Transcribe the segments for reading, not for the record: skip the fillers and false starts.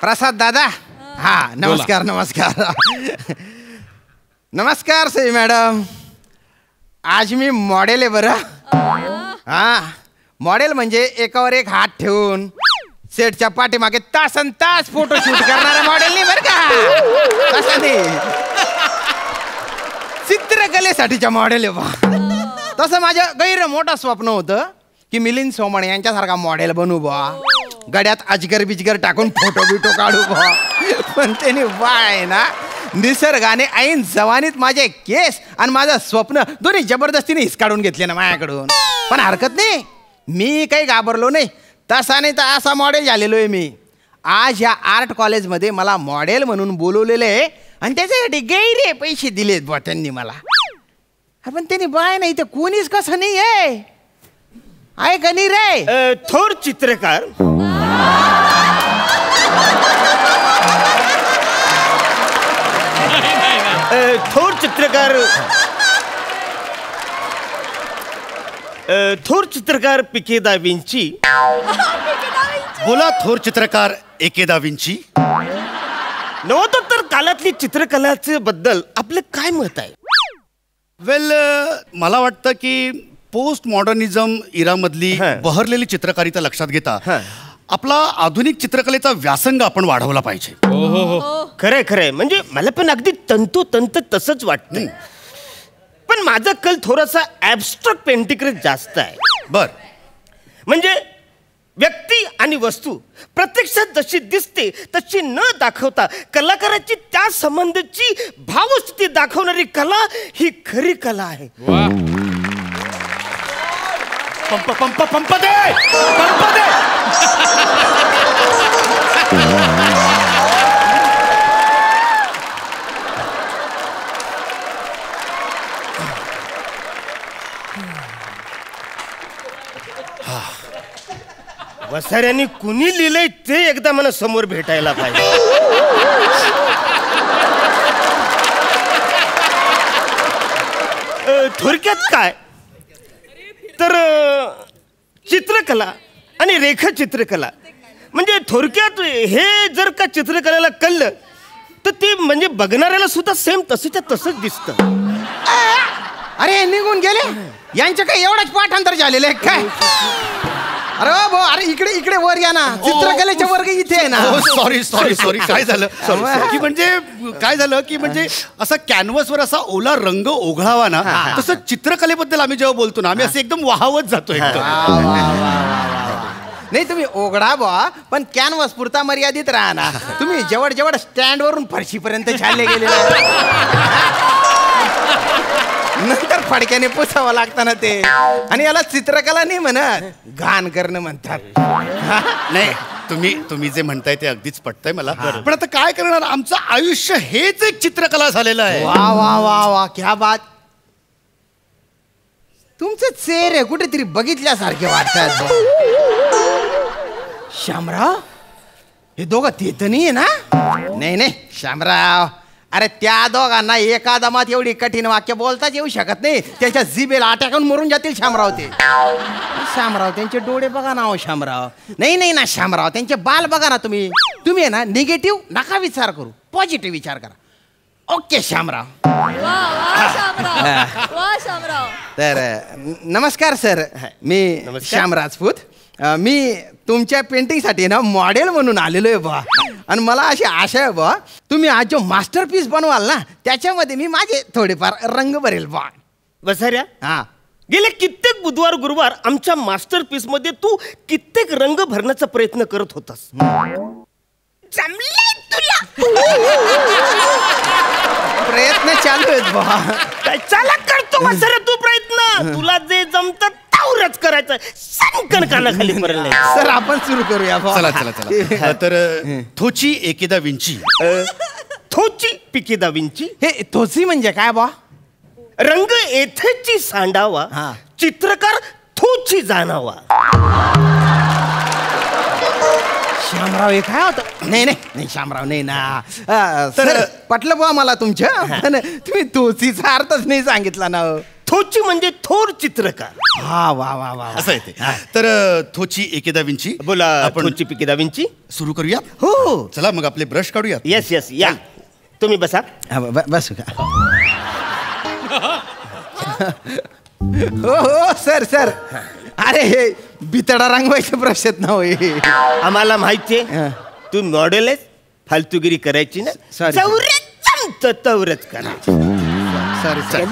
प्रसाद दादा. हा नमस्कार नमस्कार. नमस्कार सई मॅडम. आज मी मॉडेल आहे बरं. हा मॉडेल म्हणजे एकावर एक हात ठेवून सेटच्या पाठीमागे तासन तास फोटो शूट करणारा मॉडेल नाही बरं का. तसं नाही, चित्रकलेसाठीच्या मॉडेल आहे बा. तसं माझं गैर मोठं स्वप्न होतं की मिलिंद सोमणे यांच्यासारखा मॉडेल बनू बा. गड्यात अजगर बिजगर टाकून फोटो बिटो काढू बा. पण त्यांनी आहे ना निसर्गाने ऐन जवानीत माझे केस आणि माझं स्वप्न दोन्ही जबरदस्तीने हिसकाडून घेतले ना माझ्याकडून. पण हरकत नाही, मी काही घाबरलो नाही. तसा नाही तर असा मॉडेल झालेलो आहे मी. आज या आर्ट कॉलेजमध्ये मला मॉडेल म्हणून बोलवलेलं आहे आणि त्याच्यासाठी गैरे पैसे दिलेत बा त्यांनी मला. पण त्यांनी बाय नाही तर कोणीच कसं नाही आहे का नाही रे. थोर चित्रकार थोर चित्रकार थोर चित्रकार पीके दा विंची. बोला थोर चित्रकार ए.के. Da Vinci. नव्हतं काळातली चित्रकलाचे बद्दल आपलं काय मत आहे? वेल मला वाटतं की पोस्ट मॉडर्निझम इरामधली बहरलेली चित्रकारिता लक्षात घेता आपला आधुनिक चित्रकलेचा व्यासंग आपण वाढवला पाहिजे. खरंय खरंय, म्हणजे मला पण अगदी तंतोतंत तसंच वाटतं. पण माझा कल थोडासा ॲब्स्ट्रॅक्ट पेंटिंगकडे जास्त आहे. बर, म्हणजे व्यक्ती आणि वस्तू प्रत्यक्षात जशी दिसते तशी न दाखवता कलाकाराची त्या संबंधीची भावस्थिती दाखवणारी कला ही खरी कला आहे. पंप पंप पंप दे, पंप दे. वसाऱ्यांनी कुणी लिहिलंय ते एकदा मला समोर भेटायला पाहिजे. थोडक्यात काय तर चित्रकला आणि रेखा चित्रकला म्हणजे थोडक्यात हे जर का चित्रकलेला कळलं तर ते म्हणजे बघणाऱ्याला सुद्धा सेम तसंच्या तसंच दिसतं. अरे निघून गेले, यांच्या काही एवढंच पाठांतर झालेलं आहे काय? अरे भाऊ, अरे इकडे इकडे वर या ना, चित्रकलेचे वर्ग इथे आहे ना. Sorry sorry sorry. काय झालं की म्हणजे काय झालं की म्हणजे असा कॅनव्हसवर असा ओला रंग ओघळावा ना, तसं चित्रकलेबद्दल आम्ही जेव्हा बोलतो ना, आम्ही असं एकदम वाहवत जातो एकदम. नाही तुम्ही ओघडा बा, पण कॅनव्हस पुरता मर्यादित राहा ना. तुम्ही जवळ जवळ स्टँड वरून फरशीपर्यंत चालले गेले नंतर फडक्याने पुसावं लागतं ना ते. आणि याला चित्रकला नाही म्हणत, घाण करणं म्हणतात. नाही तुम्ही जे म्हणताय ते अगदीच पटतंय मला. पण आता काय करणार, आमचं आयुष्य हेच एक चित्रकला झालेलं आहे. वा वा वा वा, क्या बात. तुमचे चेहरे कुठेतरी बघितल्यासारखे वाटतात. श्यामराव, हे दोघं ते तर नाही ना? नाही नाही श्यामराव, अरे त्या दोघांना एका दमात एवढी कठीण वाक्य बोलताच येऊ शकत नाही. त्यांच्या जिभेला अटॅकून मरून जातील श्यामराव ते. श्यामराव त्यांचे डोळे बघा ना. श्यामराव नाही नाही ना श्यामराव, त्यांचे बाल बघा ना. तुम्ही आहे ना निगेटिव्ह नका विचार करू, पॉझिटिव्ह विचार करा. ओके श्यामराव. तर नमस्कार सर, मी श्याम राजपूत. मी तुमच्या पेंटिंगसाठी ना मॉडेल म्हणून आलेलो आहे बा. आणि मला अशी आशा आहे बा, तुम्ही आज जो मास्टरपीस बनवाल ना त्याच्यामध्ये मी माझे थोडेफार रंग भरेल बा. वसाऱ्या, हा गेले कित्येक बुधवार गुरुवार आमच्या मास्टरपीस मध्ये तू कित्येक रंग भरण्याचा प्रयत्न करत होतास. तुला प्रयत्न चालू आहेत बा. चला करतो वसाऱ्या तू प्रयत्न. तुला जे जमतं तावरच करायचं, संकन कानाखाली पडलं. सर आपण सुरू करूया. चला चला चला. तर थोची ए.के. Da Vinci. थोची पीके दा विंची. हे थोची म्हणजे काय बा? रंग येथेची सांडावा, चित्रकार थोची जाणावा. श्यामराव हे काय होतं? नाही नाही नाही श्यामराव नाही ना. तर पटलं बुवा मला तुमच्या. तुम्ही थोचीचा अर्थच नाही सांगितला ना. थोची म्हणजे थोर चित्रकार. हा वा वा वा असं आहे ते. तर थोची एके दा विंची बोला आपण थोची पिके दा विंची. सुरू करूया. हो चला मग आपले ब्रश काढूया. येस येस या तुम्ही बसा. बस का. हो हो सर सर. अरे हे बितडा रंगवायचे प्रश्न आहेत ना होय. आम्हाला माहितीये तू मॉडेल आहेस. फालतूगिरी करायची ना. Sorry. चौरच जमतं तवरच करा. Sorry sir.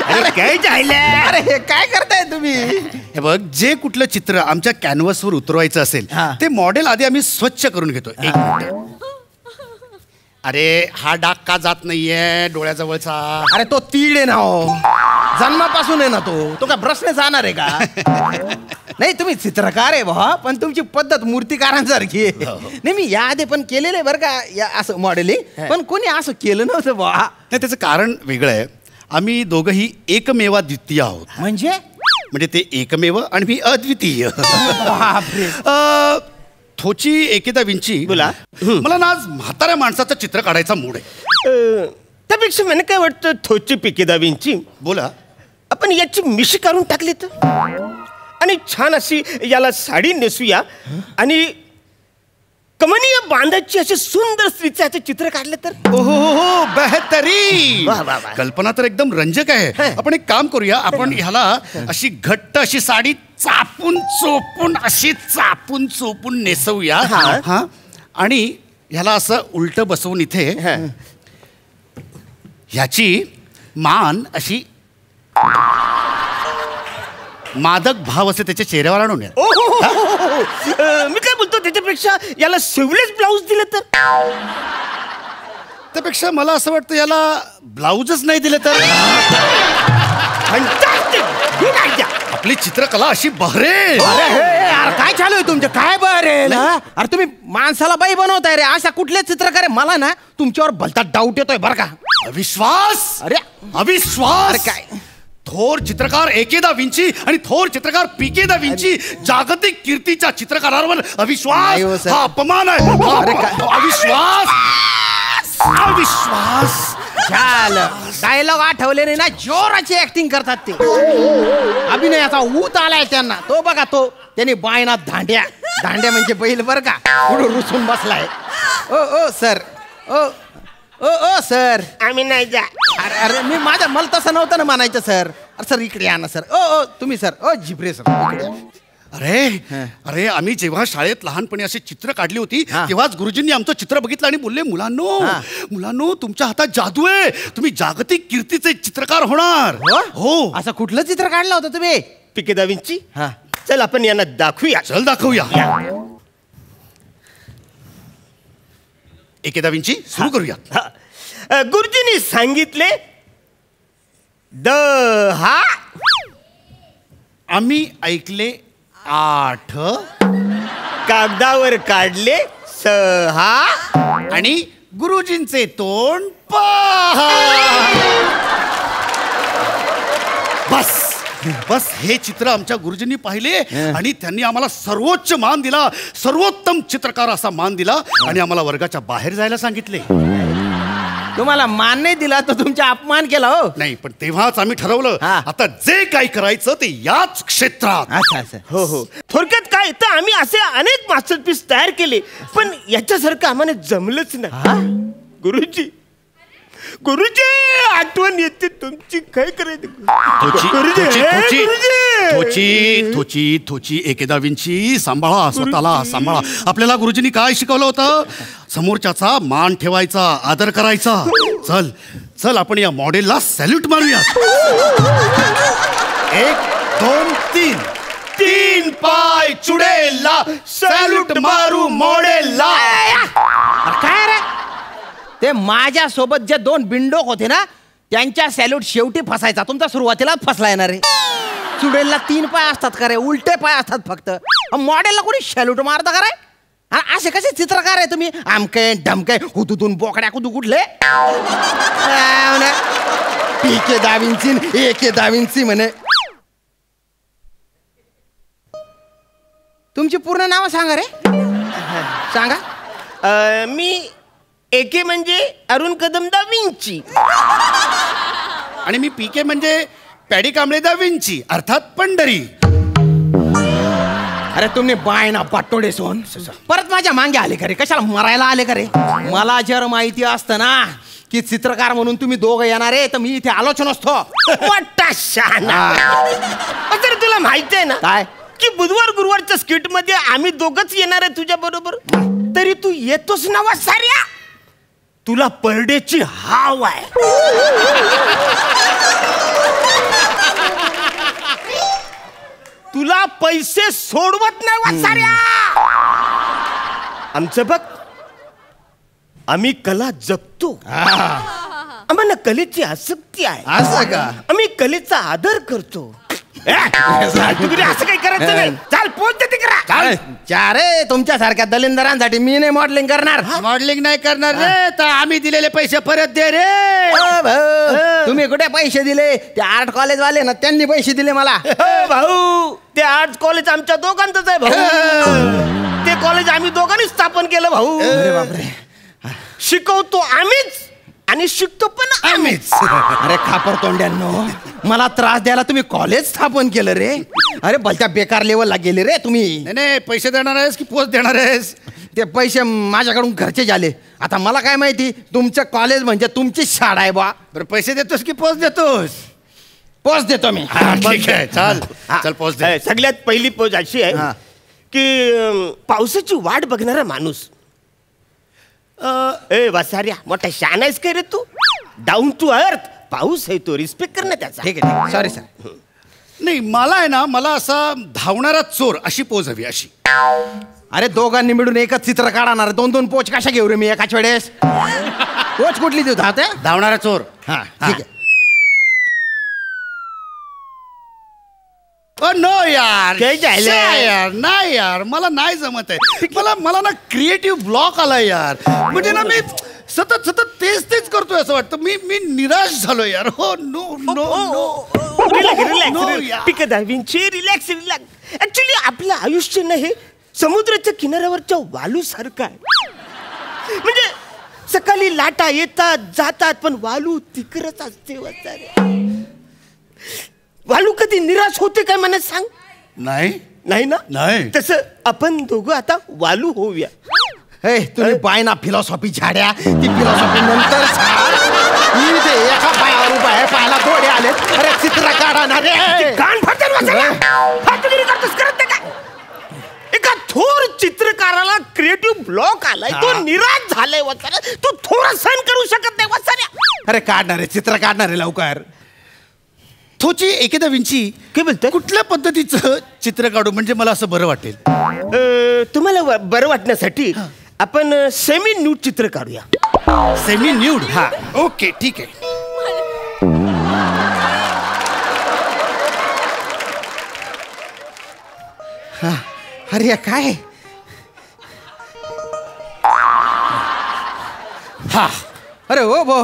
अरे काय झालं. अरे हे काय करताय तुम्ही. हे बघ जे कुठलं चित्र आमच्या कॅनव्हसवर उतरवायचं असेल हा. ते मॉडेल आधी आम्ही स्वच्छ करून घेतो. एक मिनिट. अरे हा डाग का जात नाहीये डोळ्याजवळचा. अरे तो तीड आहे ना हो. जन्मापासून आहे ना तो काय प्रश्न जाणार आहे का. नाही तुम्ही चित्रकार आहे बा पण तुमची पद्धत मूर्तिकारांसारखी आहे. नाही मी याआधी पण केलेलं आहे बरं का या असं मॉडेलिंग पण कोणी असं केलं नव्हतं बा. नाही त्याचं कारण वेगळं आहे. आम्ही दोघंही एकमेवा द्वितीय आहोत. म्हणजे ते एकमेव आणि मी अद्वितीय. बापरे. थोची एकेदा विंची बोला. मला ना आज म्हाताऱ्या माणसाचं चित्र काढायचा मूड आहे. त्यापेक्षा मला काय वाटतं थोची पिके दा विंची बोला. आपण याची मिशी काढून टाकली तर आणि छान अशी याला साडी नेसूया आणि कमनीय बांधाची अशी सुंदर स्त्रीचे याचे चित्र काढले तर. हो बेहतरी. वा, वा, वा. कल्पना तर एकदम रंजक आहे. आपण एक काम करूया. आपण ह्याला अशी घट्ट अशी साडी चापून चोपून नेसवूया. हा आणि ह्याला असं उलट बसवून इथे ह्याची मान अशी मादक भाव असे त्याच्या चेहऱ्यावर आणून. मी काय बोलतो त्याच्यापेक्षा याला शिवलेस ब्लाऊज दिलं तर. त्यापेक्षा मला असं वाटतं याला ब्लाऊजच नाही दिलं तर. आपली चित्रकला अशी बहरेल. अरे काय चालू आहे तुमचं काय बरेल. अरे तुम्ही माणसाला बाई बनवताय रे. अशा कुठले चित्रकार आहे मला ना तुमच्यावर भलता डाऊट येतोय बरं का. अविश्वास. अरे अविश्वास. अरे काय. थोर चित्रकार एकेदा विंची आणि थोर चित्रकार पीकेदा विंची जागतिक कीर्तीच्या चित्रकारांवर अविश्वास नाही हो, सर. हा अपमान आहे. अरे काय. अविश्वास. अविश्वास. झालं डायलॉग आठवले नाही ना जोराची ऍक्टिंग करतात ते. अभिनयाचा ऊत आलाय त्यांना. तो बघा तो त्यांनी बायनात दांड्या म्हणजे बैल बरं का पुढे रुसून बसलाय. ओ सर ओ सर. आम्ही नाही जा. अरे अरे मला तसं नव्हतं ना म्हणायचं सर. अरे सर इकडे या ना सर. ओ तुम्ही सर. ओ जिब्रे सर. अरे आम्ही जेव्हा शाळेत लहानपणी अशी चित्र काढली होती तेव्हाच गुरुजींनी आमचं चित्र बघितलं आणि बोलले मुलांनो तुमच्या हातात जादू आहे. तुम्ही जागतिक कीर्तीचे चित्रकार होणार. हो. असं कुठलं चित्र काढलं होतं तुम्ही. पिके दा विंची. चल आपण यांना दाखवूया. चल दाखवूया. एकेदा विंची सुरू करूया. गुरुजींनी सांगितले 10. आम्ही ऐकले 8. कागदावर काढले 6 आणि गुरुजींचे तोंड पहा. बस हे चित्र आमच्या गुरुजींनी पाहिले आणि त्यांनी आम्हाला सर्वोच्च मान दिला. सर्वोत्तम चित्रकार असा मान दिला आणि आम्हाला वर्गाच्या बाहेर जायला सांगितले. तुम्हाला मान नाही दिला तर तुमचा अपमान केला हो. नाही पण तेव्हाच आम्ही ठरवलं आता जे काही करायचं ते याच क्षेत्रात. हो थोडक्यात काय तर आम्ही असे अनेक मास्टरपीस तयार केले पण याच्यासारखं आम्हाला जमलंच नाही. गुरुजी आठवण येते तुमची. काय करायचं. थोची एकेदा विंची सांभाळा स्वतःला सांभाळा. आपल्याला गुरुजींनी काय शिकवलं होतं. समोरच्याचा मान ठेवायचा आदर करायचा. चल आपण या मॉडेलला सॅल्यूट मारूया. 1 2 3. 3 पाय चुडेलला सॅल्यूट मारू मॉडेलला. काय रे ते माझ्या सोबत जे 2 बिंडोक होते ना त्यांच्या सॅल्यूट शेवटी फसायचा. तुमचा सुरुवातीलाच फसला येणार रे. चुडेलला 3 पाय असतात का रे. उलटे पाय असतात फक्त. मॉडेलला कोणी सॅल्यूट मारता का रे. असे कसे चित्रकार आहे तुम्ही. आमके ढमके हुतूतून बोकड्या कुदू कुठले. पीके दा विंची एके दा विंची म्हणे. तुमची पूर्ण नाव सांगा रे. सांगा. मी एके म्हणजे अरुण कदम दा विंची. आणि मी पीके म्हणजे पॅडी कांबळे दा विंची अर्थात पंढरी. अरे तुम्ही बाय ना पाटोडे सोन परत माझ्या मागे आले का रे? कशाला मरायला आले का रे? मला जर माहिती असतं ना की चित्रकार म्हणून तुम्ही दोघं येणार आहे तर मी इथे आलोच नसतो. मोठा शहाणा. तर तुला माहिती आहे ना काय की बुधवार गुरुवारच्या स्किट मध्ये आम्ही दोघंच येणार आहे तुझ्या बरोबर. तरी तू येतोस ना वासाऱ्या. तुला परडेची हाव आहे. तुला पैसे सोडवत नाही वासाऱ्या. आमचं बघ आम्ही कला जपतो. आम्हाला कलेची आसक्ती आहे. असं का? आम्ही कलेचा आदर करतो. असं काही करायचं नाही. चाल पोच देते करा. चारे तुमच्यासारख्या दलिंदरांसाठी मी नाही मॉडेलिंग करणार. मॉडेलिंग नाही करणार रे तर आम्ही दिलेले पैसे परत दे रे. तुम्ही कुठे पैसे दिले? ते आर्ट कॉलेज वाले ना त्यांनी पैसे दिले मला. भाऊ ते आर्ट कॉलेज आमच्या दोघांचंच आहे भाऊ. ते कॉलेज आम्ही दोघांनी स्थापन केलं भाऊ. बापरे. शिकवतो आम्हीच आणि शिकतो पण आम्हीच. अरे खापर तोंड्यांनो मला त्रास द्यायला तुम्ही कॉलेज स्थापन केलं रे. अरे भलत्या बेकार लेवलला गेले रे तुम्ही. नाही पैसे देणार आहेस की पोच देणार आहेस? ते पैसे माझ्याकडून घरचे झाले. आता मला काय माहिती तुमचं कॉलेज म्हणजे तुमची शाळा आहे बा. बरं पैसे देतोस की पोच देतोस? पोच देतो मी. ठीक आहे चाल चल पोच दे. सगळ्यात पहिली पोच अशी आहे की पावसाची वाट बघणारा माणूस. ए वासाऱ्या मोठा शान आहेस काय रे तू? Down to earth. पाऊस आहे तो रिस्पेक्ट कर ना त्याचा. ठीक आहे सॉरी सर. नाही मला आहे ना मला असा धावणारा चोर अशी पोच हवी अशी. अरे दोघांनी मिळून एकच चित्र काढणार. 2-2 पोच कशा घेऊ रे मी एकाच वेळेस? पोच कुठली देऊ? धावणारा चोर. हा ठीक आहे. नो यार काय झालं? यार नाही यार मला नाही जमत आहे. मला ना क्रिएटिव्ह ब्लॉक आलाय यार. म्हणजे ना मी सतत तेच करतोय असं वाटतं. मी निराश झालो यार. हो no no no relax relax. Actually आपलं आयुष्य ना हे समुद्राच्या किनाऱ्यावरच्या वालू सारखं आहे. म्हणजे सकाळी लाटा येतात जातात पण वालू तिकरच असते. वालू कधी निराश होते काय मला सांग? नाही ना. नाही. तसं आपण दोघं आता वालू होऊया. हे तुम्ही बाय ना फिलॉसॉफी झाड्या. ती फिलॉसॉफी नंतर मी ते एका पायावर उभा आहे पायाला डोळे आले. अरे चित्र काढणार रे. कान फाटेल फाटगिरी करतोस करत नाही का? एका थोर चित्रकाराला क्रिएटिव्ह ब्लॉक आलाय. तो निराश झालाय वसाऱ्या. तो थोडा सहन करू शकत नाही वसाऱ्या. अरे काढणार आहे चित्र काढणार आहे लवकर. थोची एकेदा विंची काय बोलतोय? कुठल्या पद्धतीचं चित्र काढू म्हणजे मला असं बरं वाटेल? तुम्हाला बरं वाटण्यासाठी आपण सेमी न्यूड चित्र काढूया. Semi nude. हा ओके ठीक आहे. अरे काय हा अरे हो बो.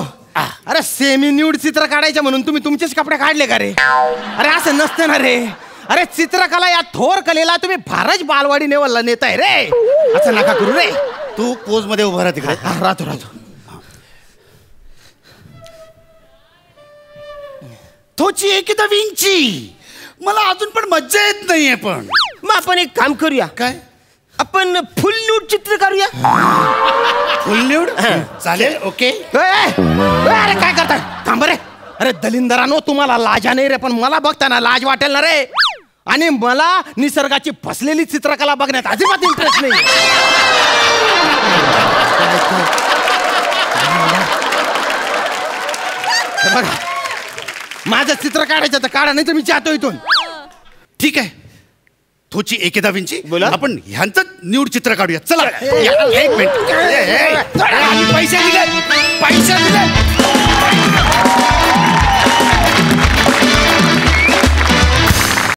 अरे सेमी न्यूड चित्र काढायचं म्हणून तुम्ही तुमचेच कपडे काढले का रे? अरे असं नसतं ना रे. अरे चित्रकला या थोर कलेला तुम्ही फारच बालवाडी लेवलला नेताय रे. असं नका करू रे. तू पोज मध्ये उभा राहा तिकडे. राहतो. थोची एकेदा विंची मला अजून पण मज्जा येत नाहीये. पण मग आपण एक काम करूया. काय? आपण फुल न्यूड चित्र काढूया. फुल न्यूड चालेल. ओके. अरे काय करताय? थांब रे. अरे दलिंदरानो तुम्हाला लाजा नाही रे पण मला बघताना लाज वाटेल ना रे. आणि मला निसर्गाची फसलेली चित्रकला बघण्यात अजिबात इंटरेस्ट नाही. बघा माझं चित्र काढायचं तर काढा नाही तर मी जातो इथून. ठीक आहे. थोची एकेदा विंची बोला. आपण ह्यांचं न्यूड चित्र काढूया. चला एक मिनिट. पैसे दिले